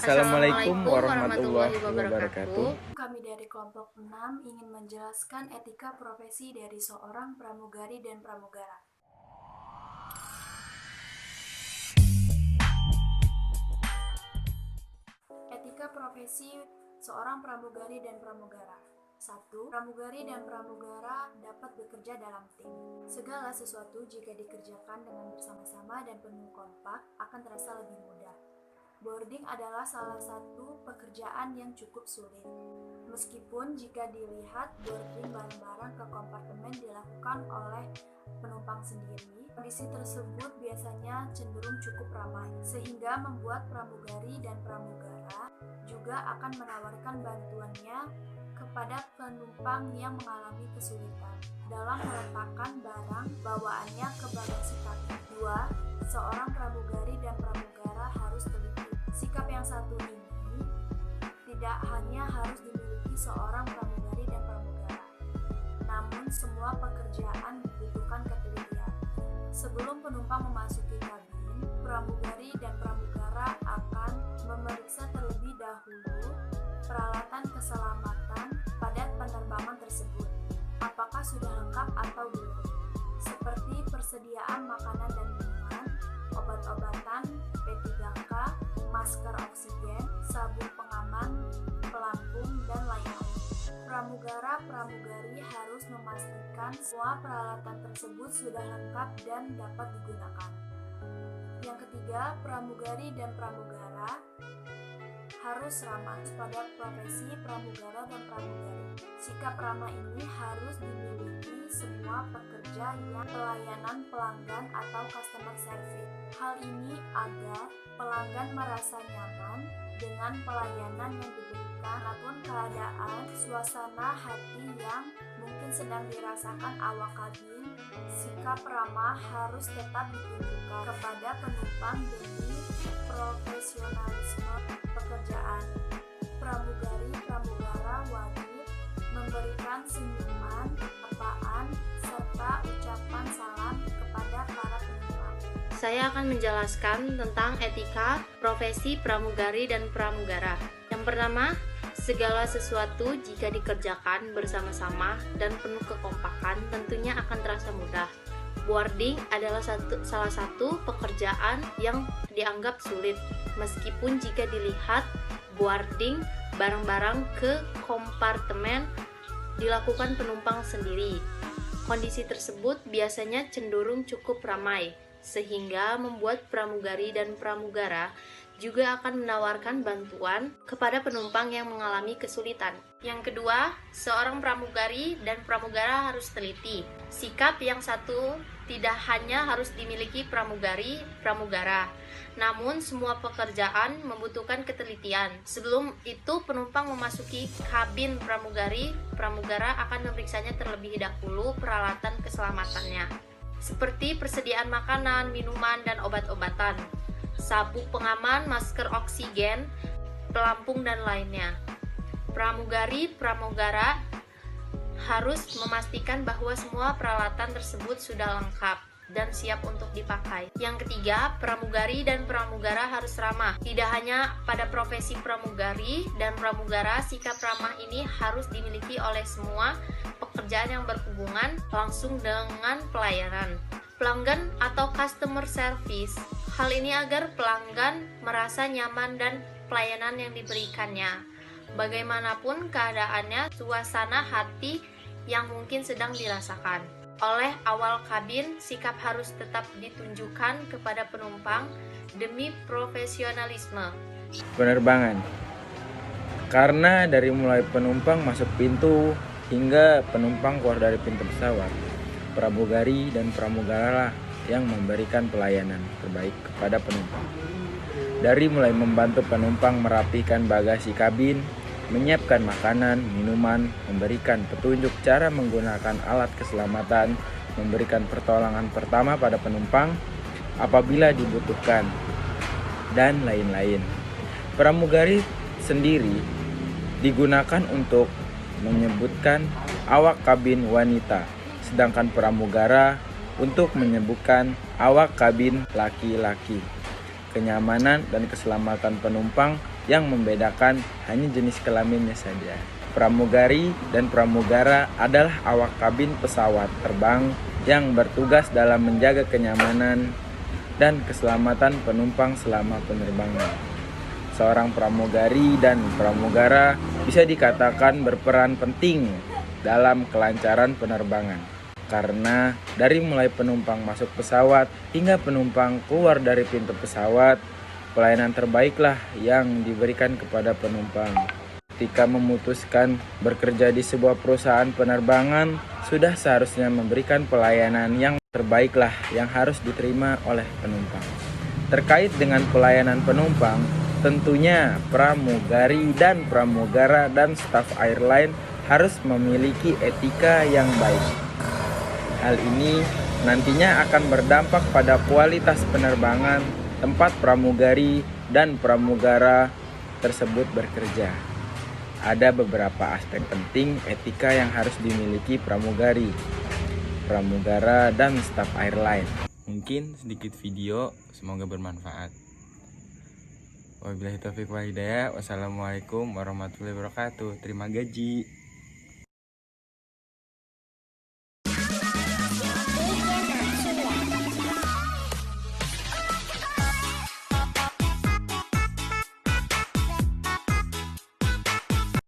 Assalamualaikum Assalamualaikum warahmatullahi warahmatullahi wabarakatuh. wabarakatuh. Kami dari kelompok 6 ingin menjelaskan etika profesi dari seorang pramugari dan pramugara. Etika profesi seorang pramugari dan pramugara. 1. Pramugari dan pramugara dapat bekerja dalam tim. Segala sesuatu jika dikerjakan dengan bersama-sama dan penuh kompak akan terasa lebih mudah. Boarding adalah salah satu pekerjaan yang cukup sulit. Meskipun jika dilihat boarding barang-barang ke kompartemen dilakukan oleh penumpang sendiri, kondisi tersebut biasanya cenderung cukup ramai, sehingga membuat pramugari dan pramugara juga akan menawarkan bantuannya kepada penumpang yang mengalami kesulitan dalam meletakkan barang bawaannya ke bagasi kabin. 2. Seorang pramugari dan pramugara harus teliti. Sikap yang satu ini tidak hanya harus dimiliki seorang pramugari dan pramugara, namun semua pekerjaan membutuhkan ketelitian. Sebelum penumpang memasuki kabin, pramugari dan pramugara akan memeriksa terlebih dahulu peralatan keselamatan pada penerbangan tersebut. Apakah sudah lengkap atau belum? Seperti persediaan makanan dan minuman, obat-obatan, P3K, masker oksigen, sabun pengaman, pelampung, dan lain-lain. Pramugara-pramugari harus memastikan semua peralatan tersebut sudah lengkap dan dapat digunakan. Yang ketiga, pramugari dan pramugara harus ramah pada profesi pramugara dan pramugari. Sikap ramah ini harus dimiliki semua pekerja yang pelayanan pelanggan atau customer service. Hal ini agar pelanggan merasa nyaman dengan pelayanan yang diberikan ataupun keadaan suasana hati yang mungkin sedang dirasakan awak kabin. Sikap ramah harus tetap ditunjukkan kepada penumpang demi profesionalisme pekerjaan. Pramugari-pramugara wajib memberikan senyuman, sapaan, serta ucapan salam kepada para penumpang. Saya akan menjelaskan tentang etika profesi pramugari dan pramugara. Yang pertama, segala sesuatu jika dikerjakan bersama-sama dan penuh kekompakan tentunya akan terasa mudah. Boarding adalah salah satu pekerjaan yang dianggap sulit, meskipun jika dilihat boarding barang-barang ke kompartemen dilakukan penumpang sendiri. Kondisi tersebut biasanya cenderung cukup ramai, sehingga membuat pramugari dan pramugara juga akan menawarkan bantuan kepada penumpang yang mengalami kesulitan. Yang kedua, seorang pramugari dan pramugara harus teliti. Sikap yang satu tidak hanya harus dimiliki pramugari-pramugara, namun semua pekerjaan membutuhkan ketelitian. Sebelum itu, penumpang memasuki kabin pramugari-pramugara akan memeriksanya terlebih dahulu peralatan keselamatannya, seperti persediaan makanan, minuman, dan obat-obatan, sabuk pengaman, masker oksigen, pelampung, dan lainnya. Pramugari-pramugara harus memastikan bahwa semua peralatan tersebut sudah lengkap dan siap untuk dipakai. Yang ketiga, pramugari dan pramugara harus ramah. Tidak hanya pada profesi pramugari dan pramugara, sikap ramah ini harus dimiliki oleh semua pekerjaan yang berhubungan langsung dengan pelayanan. Pelanggan atau customer service. Hal ini agar pelanggan merasa nyaman dan pelayanan yang diberikannya. Bagaimanapun keadaannya, suasana hati yang mungkin sedang dirasakan. Oleh awal kabin, sikap harus tetap ditunjukkan kepada penumpang demi profesionalisme Penerbangan. Karena dari mulai penumpang masuk pintu hingga penumpang keluar dari pintu pesawat, pramugari dan pramugara yang memberikan pelayanan terbaik kepada penumpang. Dari mulai membantu penumpang merapikan bagasi kabin, menyiapkan makanan, minuman, memberikan petunjuk cara menggunakan alat keselamatan, memberikan pertolongan pertama pada penumpang apabila dibutuhkan, dan lain-lain. Pramugari sendiri digunakan untuk menyebutkan awak kabin wanita, sedangkan pramugara untuk menyebutkan awak kabin laki-laki. Kenyamanan dan keselamatan penumpang yang membedakan hanya jenis kelaminnya saja. Pramugari dan pramugara adalah awak kabin pesawat terbang yang bertugas dalam menjaga kenyamanan dan keselamatan penumpang selama penerbangan. Seorang pramugari dan pramugara bisa dikatakan berperan penting dalam kelancaran penerbangan. Karena dari mulai penumpang masuk pesawat hingga penumpang keluar dari pintu pesawat, pelayanan terbaiklah yang diberikan kepada penumpang. Ketika memutuskan bekerja di sebuah perusahaan penerbangan, sudah seharusnya memberikan pelayanan yang terbaiklah yang harus diterima oleh penumpang. Terkait dengan pelayanan penumpang, tentunya pramugari dan pramugara dan staf airline harus memiliki etika yang baik. Hal ini nantinya akan berdampak pada kualitas penerbangan tempat pramugari dan pramugara tersebut bekerja. Ada beberapa aspek penting etika yang harus dimiliki pramugari, pramugara, dan staf airline. Mungkin sedikit video, semoga bermanfaat. Wabillahi taufiq wal hidayah. Wassalamualaikum warahmatullahi wabarakatuh. Terima gaji.